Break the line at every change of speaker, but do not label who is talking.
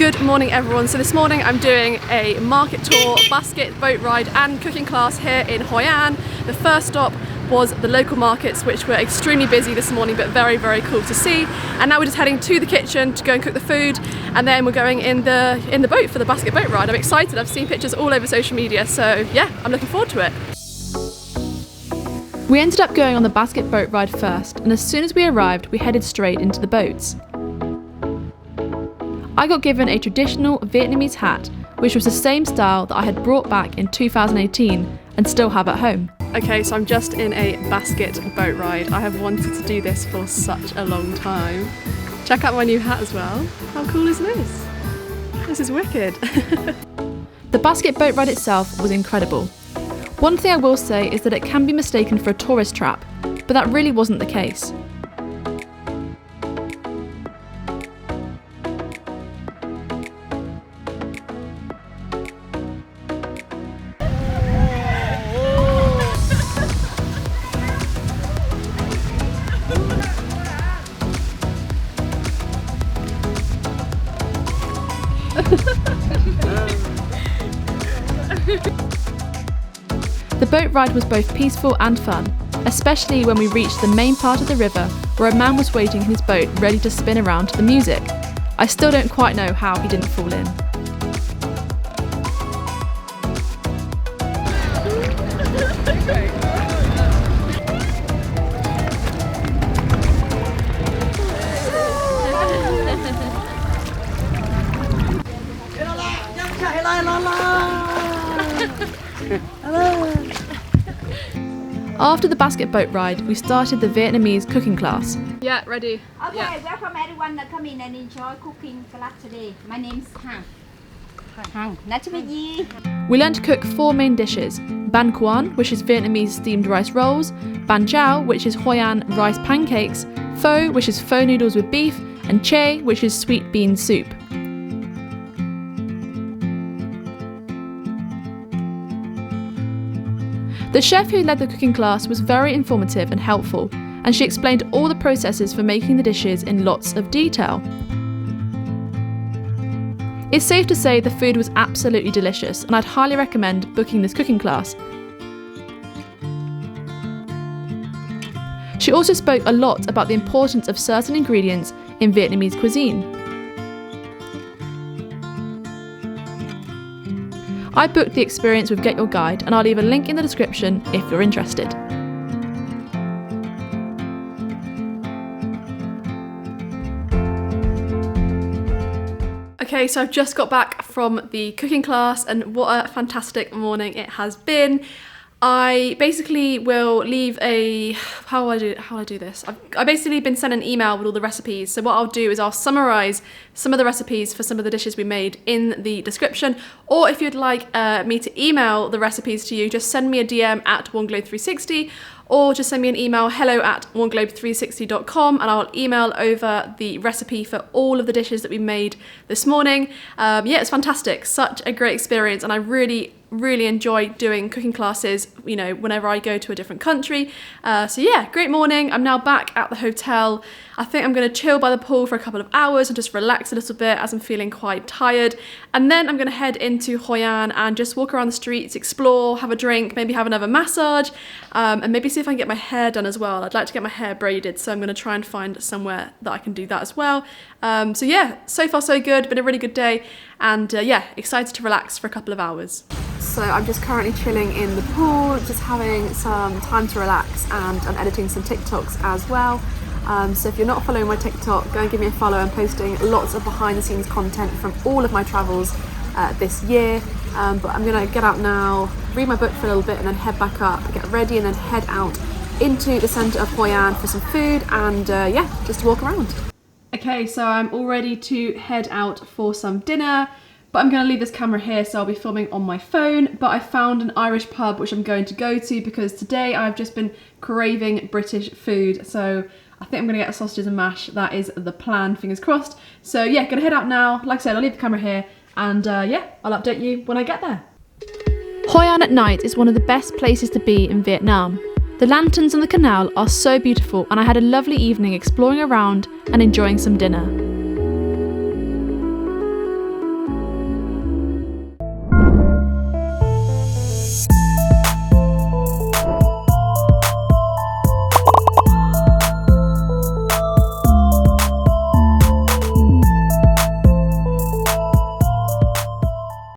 Good morning everyone. So this morning I'm doing a market tour, basket, boat ride and cooking class here in Hoi An. The first stop was the local markets, which were extremely busy this morning but very cool to see. And now we're just heading to the kitchen to go and cook the food, and then we're going in the boat for the basket boat ride. I'm excited. I've seen pictures all over social media, so yeah, I'm looking forward to it. We ended up going on the basket boat ride first, and as soon as we arrived we headed straight into the boats. I got given a traditional Vietnamese hat, which was the same style that I had brought back in 2018 and still have at home. Okay, so I'm just in a basket boat ride. I have wanted to do this for such a long time. Check out my new hat as well. How cool is this? This is wicked. The basket boat ride itself was incredible. One thing I will say is that it can be mistaken for a tourist trap, but that really wasn't the case. The boat ride was both peaceful and fun, especially when we reached the main part of the river where a man was waiting in his boat ready to spin around to the music. I still don't quite know how he didn't fall in. After the basket boat ride, we started the Vietnamese cooking class. Yeah, ready.
Okay,
yeah.
Welcome everyone to come in and enjoy cooking class today. My name's Han. Han, nice to meet you.
We learned to cook 4 main dishes: Ban Quan, which is Vietnamese steamed rice rolls, Ban Chao, which is Hoi An rice pancakes, Pho, which is pho noodles with beef, and Che, which is sweet bean soup. The chef who led the cooking class was very informative and helpful, and she explained all the processes for making the dishes in lots of detail. It's safe to say the food was absolutely delicious, and I'd highly recommend booking this cooking class. She also spoke a lot about the importance of certain ingredients in Vietnamese cuisine. I booked the experience with GetYourGuide, and I'll leave a link in the description if you're interested. Okay, so I've just got back from the cooking class, and what a fantastic morning it has been. I basically will leave a, how will I do this? I've basically been sent an email with all the recipes. So what I'll do is I'll summarize some of the recipes for some of the dishes we made in the description. Or if you'd like me to email the recipes to you, just send me a DM at OneGlobe360, or just send me an email, hello@oneglobe360.com, and I'll email over the recipe for all of the dishes that we made this morning. Yeah, it's fantastic. Such a great experience, and I really enjoy doing cooking classes, you know, whenever I go to a different country. So yeah, great morning. I'm now back at the hotel. I think I'm going to chill by the pool for a couple of hours and just relax a little bit as I'm feeling quite tired. And then I'm going to head into Hoi An and just walk around the streets, explore, have a drink, maybe have another massage, and maybe see if I can get my hair done as well. I'd like to get my hair braided, so I'm going to try and find somewhere that I can do that as well. So yeah, so far so good. Been a really good day, and yeah, excited to relax for a couple of hours. So I'm just currently chilling in the pool, just having some time to relax, and I'm editing some TikToks as well. So if you're not following my TikTok, go and give me a follow. I'm posting lots of behind the scenes content from all of my travels this year. But I'm gonna get out now, read my book for a little bit, and then head back up, get ready, and then head out into the centre of Hoi An for some food, and yeah, just to walk around. Okay, so I'm all ready to head out for some dinner. But I'm going to leave this camera here, so I'll be filming on my phone. But I found an Irish pub which I'm going to go to because today I've just been craving British food. So I think I'm going to get sausages and mash. That is the plan, fingers crossed. So yeah, going to head out now. Like I said, I'll leave the camera here, and yeah, I'll update you when I get there. Hoi An at night is one of the best places to be in Vietnam. The lanterns on the canal are so beautiful, and I had a lovely evening exploring around and enjoying some dinner.